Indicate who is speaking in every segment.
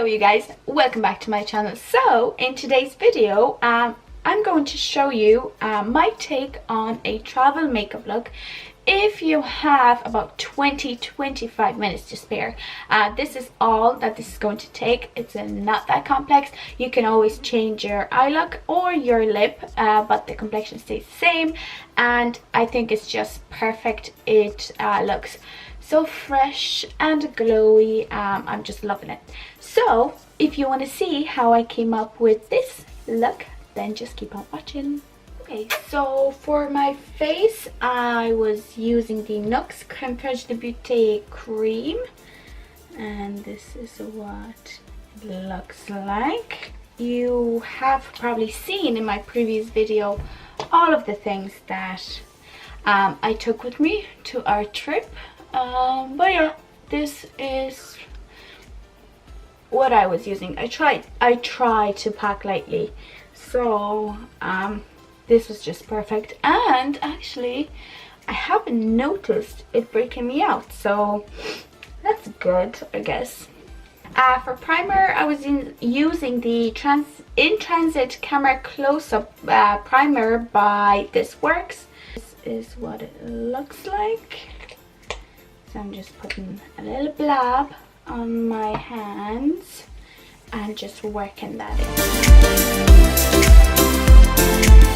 Speaker 1: you guys, welcome back to my channel. So in today's video I'm going to show you my take on a travel makeup look. If you have about 20-25 minutes to spare, this is all that this is going to take. It's not that complex. You can always change your eye look or your lip, but the complexion stays the same, and I think it's just perfect. It looks so fresh and glowy. I'm just loving it. So if you want to see how I came up with this look, then just keep on watching. Okay, so for my face I was using the NUXE Creme Fraiche de BEAUTE cream, and this is what it looks like. You have probably seen in my previous video all of the things that I took with me to our trip. But yeah, this is what I was using. I try to pack lightly, so this was just perfect. And actually I haven't noticed it breaking me out, so that's good, I guess. For primer I was using the In Transit Camera Close-Up primer by This Works. This is what it looks like. So I'm just putting a little blab on my hands and just working that in.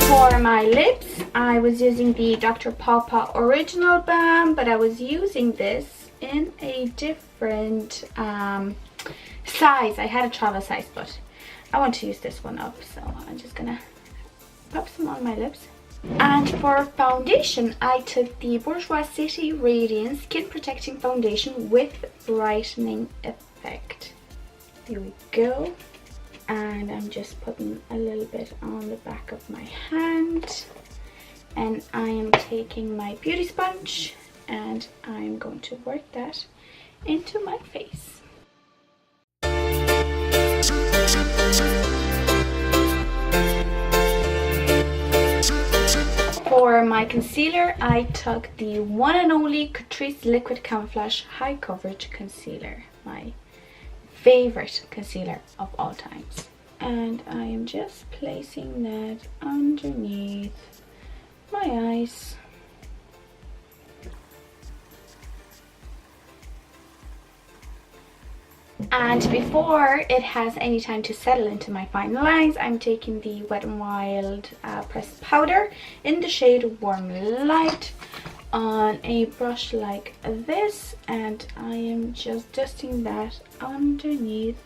Speaker 1: For my lips, I was using the Dr. Pawpaw Original Balm, but I was using this in a different size. I had a travel size, but I want to use this one up, so I'm just gonna pop some on my lips. And for foundation, I took the Bourjois City Radiance Skin Protecting Foundation with Brightening Effect. Here we go. And I'm just putting a little bit on the back of my hand. And I am taking my beauty sponge and I'm going to work that into my face. For my concealer, I took the one and only CATRICE Liquid Camouflage High Coverage Concealer, my favorite concealer of all times. And I am just placing that underneath my eyes. And before it has any time to settle into my fine lines, I'm taking the Wet n Wild pressed powder in the shade Warm Light on a brush like this, and I am just dusting that underneath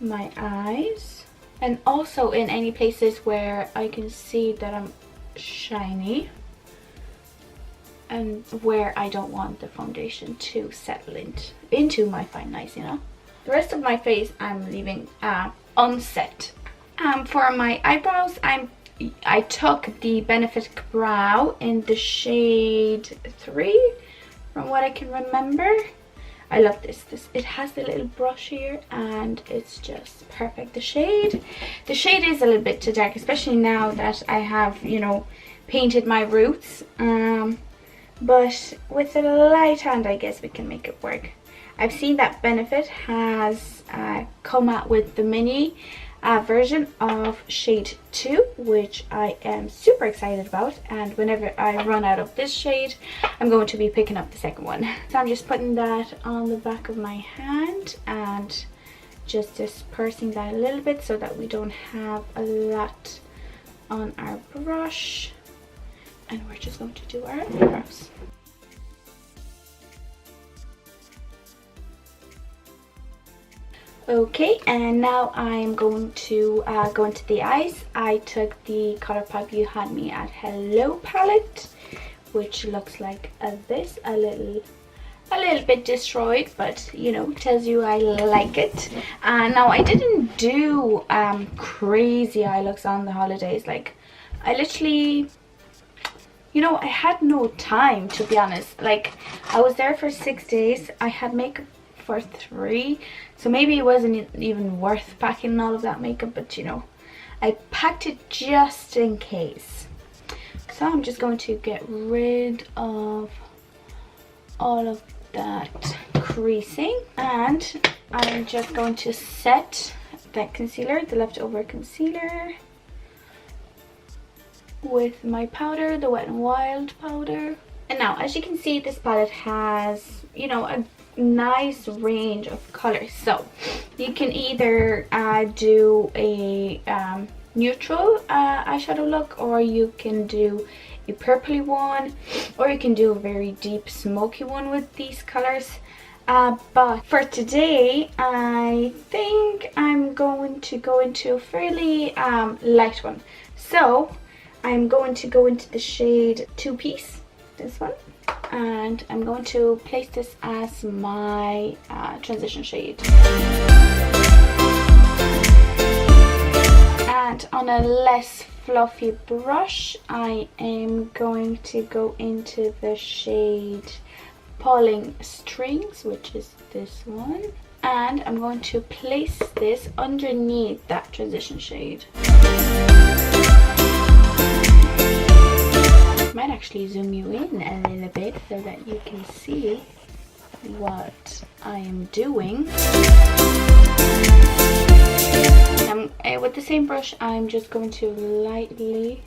Speaker 1: my eyes, and also in any places where I can see that I'm shiny and where I don't want the foundation to settle into my fine lines, you know. The rest of my face I'm leaving unset. For my eyebrows, I took the Benefit Brow in the shade 3, from what I can remember. I love this. It has the little brush here and it's just perfect. The shade is a little bit too dark, especially now that I have, you know, painted my roots. But with a light hand, I guess we can make it work. I've seen that Benefit has come out with the mini version of shade 2, which I am super excited about, and whenever I run out of this shade I'm going to be picking up the second one. So I'm just putting that on the back of my hand and just dispersing that a little bit so that we don't have a lot on our brush, and we're just going to do our eyebrows. Okay, and now I'm going to go into the eyes. I took the ColourPop You Had Me at Hello palette, which looks like this, a little bit destroyed, but you know, tells you I like it. Now I didn't do crazy eye looks on the holidays. Like, I literally, you know, I had no time, to be honest. Like, I was there for 6 days. I had makeup for 3, so maybe it wasn't even worth packing all of that makeup, but you know, I packed it just in case. So I'm just going to get rid of all of that creasing, and I'm just going to set that concealer, the leftover concealer, with my powder, the Wet n Wild powder. And now, as you can see, this palette has, you know, a nice range of colors. So you can either do a neutral eyeshadow look, or you can do a purpley one, or you can do a very deep smoky one with these colors. But for today, I think I'm going to go into a fairly light one. So I'm going to go into the shade Two Piece, this one, and I'm going to place this as my transition shade. And on a less fluffy brush, I am going to go into the shade Pulling Strings, which is this one, and I'm going to place this underneath that transition shade. Might actually zoom you in a little bit so that you can see what I am doing. With the same brush, I'm just going to lightly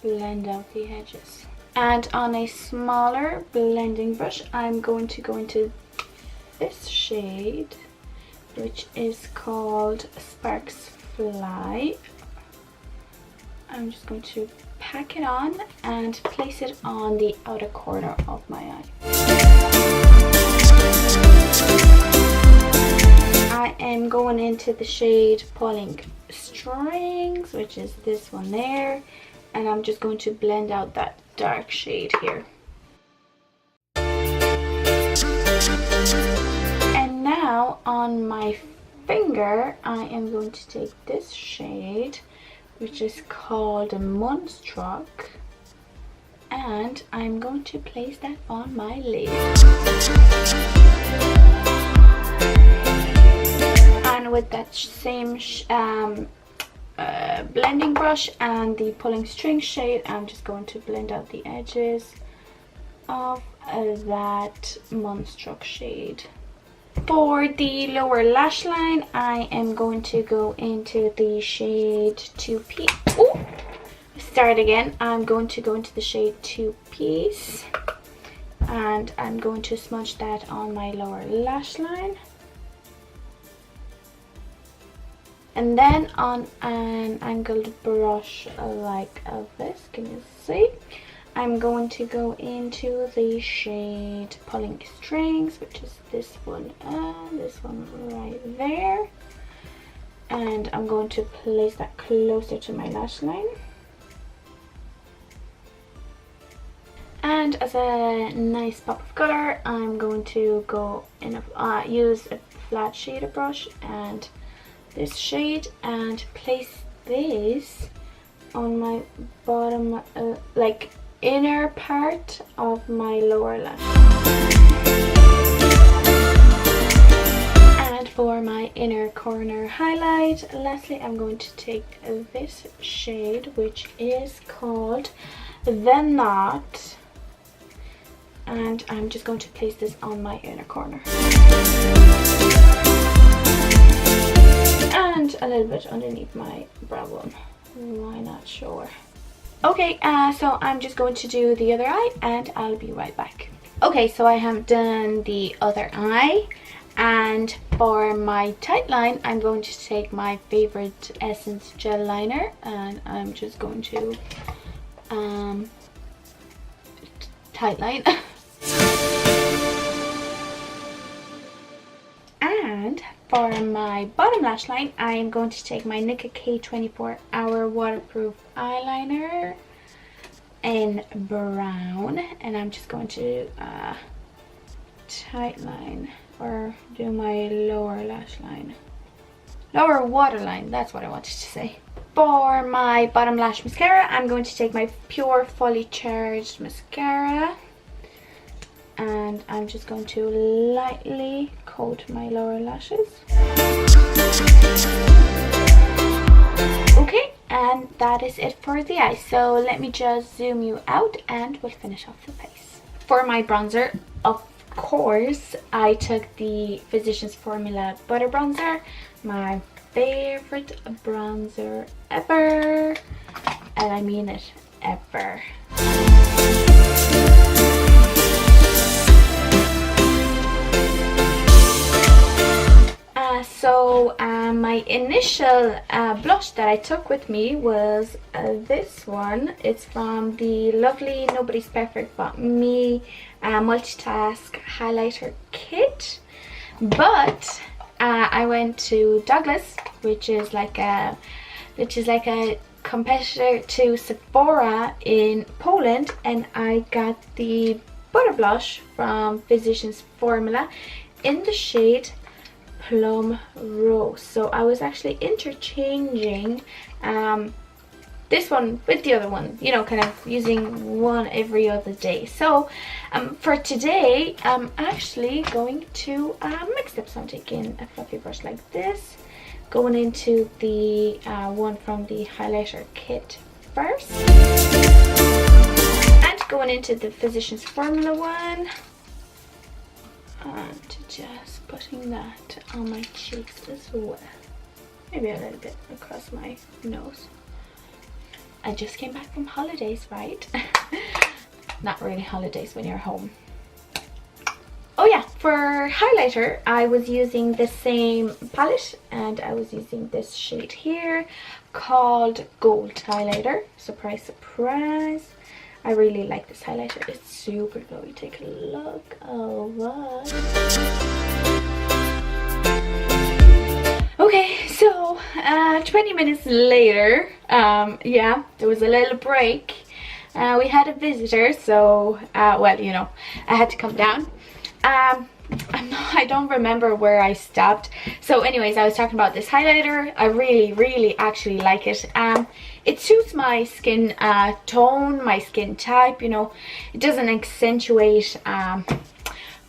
Speaker 1: blend out the edges. And on a smaller blending brush, I'm going to go into this shade, which is called Sparks Fly. I'm just going to pack it on and place it on the outer corner of my eye. I am going into the shade Pulling Strings, which is this one there, and I'm just going to blend out that dark shade here. And now on my finger, I am going to take this shade, which is called Moonstruck, and I'm going to place that on my lid. And with that same blending brush and the Pulling String shade, I'm just going to blend out the edges of that Moonstruck shade. For the lower lash line, I am going to go into the shade Two Piece. Ooh! Start again. I'm going to go into the shade Two Piece, and I'm going to smudge that on my lower lash line. And then on an angled brush like this, can you see? I'm going to go into the shade Pulling Strings, which is this one and this one right there. And I'm going to place that closer to my lash line. And as a nice pop of color, I'm going to go in use a flat shader brush and this shade, and place this on my bottom, like inner part of my lower lash. And for my inner corner highlight, lastly, I'm going to take this shade, which is called The Knot, and I'm just going to place this on my inner corner. And a little bit underneath my brow bone. Why not? Sure. Okay, so I'm just going to do the other eye and I'll be right back. Okay, so I have done the other eye, and for my tight line, I'm going to take my favorite Essence gel liner, and I'm just going to tight line. And for my bottom lash line, I am going to take my NICKA K24 Hour Waterproof Eyeliner in brown, and I'm just going to tight line, or do my lower lash line. Lower waterline, that's what I wanted to say. For my bottom lash mascara, I'm going to take my Pure Fully Charged Mascara, and I'm just going to lightly coat my lower lashes. Okay, and that is it for the eyes. So let me just zoom you out and we'll finish off the face. For my bronzer, of course, I took the Physicians Formula Butter Bronzer, my favorite bronzer ever, and I mean it, ever. My initial blush that I took with me was this one. It's from the lovely Nobody's Perfect But Me multitask highlighter kit. But I went to Douglas, which is like a competitor to Sephora in Poland, and I got the butter blush from Physicians Formula in the shade Plum Rose. So I was actually interchanging this one with the other one, you know, kind of using one every other day. So for today, I'm actually going to mix up. So I'm taking a fluffy brush like this, going into the one from the highlighter kit first, and going into the Physicians Formula one, and just putting that on my cheeks as well, maybe a little bit across my nose. I just came back from holidays, right? Not really holidays when you're home. Oh yeah, for highlighter I was using the same palette, and I was using this shade here called Gold Highlighter. Surprise, surprise. I really like this highlighter. It's super glowy. Take a look. Oh, what? Okay, so 20 minutes later, yeah, there was a little break. We had a visitor, so well, you know, I had to come down. I don't remember where I stopped. So anyways, I was talking about this highlighter. I really actually like it. It suits my skin tone, my skin type, you know. It doesn't accentuate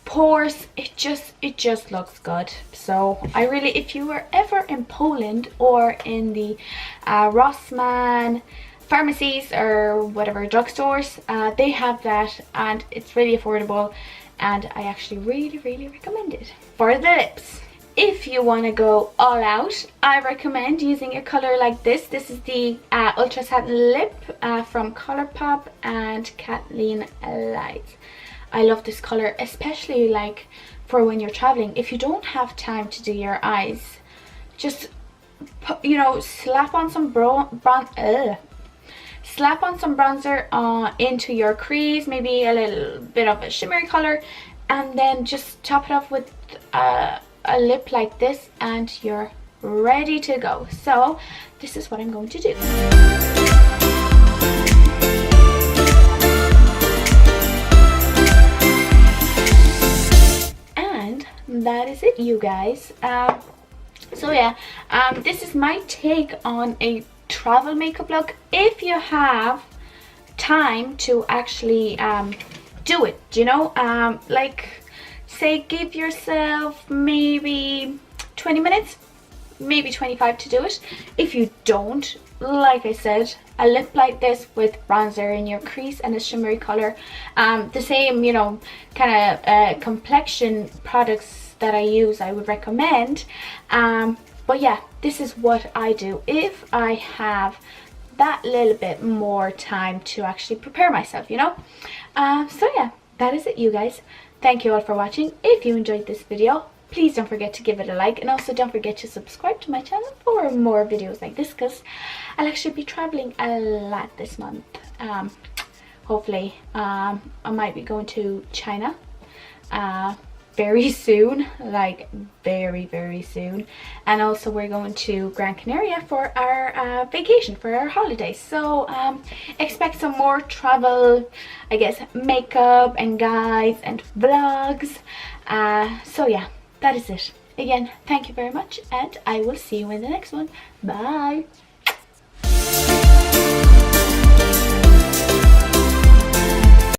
Speaker 1: pores. It just looks good. So I really, if you were ever in Poland or in the Rossmann pharmacies or whatever drugstores, they have that, and it's really affordable, and I actually really recommend it. For the lips, if you want to go all out, I recommend using a color like this. This is the Ultra Satin Lip from COLOURPOP and Kathleen Lights. I love this color, especially like for when you're traveling. If you don't have time to do your eyes, just put, you know, slap on some bronzer into your crease, maybe a little bit of a shimmery color, and then just top it off with a lip like this, and you're ready to go. So this is what I'm going to do. And that is it, you guys. So yeah, this is my take on a travel makeup look. If you have time to actually do it, you know, like say give yourself maybe 20 minutes, maybe 25 to do it. If you don't, like I said, a lip like this with bronzer in your crease and a shimmery color, the same, you know, kind of complexion products that I use, I would recommend. But yeah, this is what I do if I have that little bit more time to actually prepare myself, you know. So yeah, that is it, you guys. Thank you all for watching. If you enjoyed this video, please don't forget to give it a like, and also don't forget to subscribe to my channel for more videos like this, because I'll actually be traveling a lot this month. Hopefully I might be going to China very soon, like very soon, and also we're going to Gran Canaria for our vacation, for our holidays. So expect some more travel, I guess, makeup and guides and vlogs. So yeah, that is it. Again, thank you very much, and I will see you in the next one. Bye.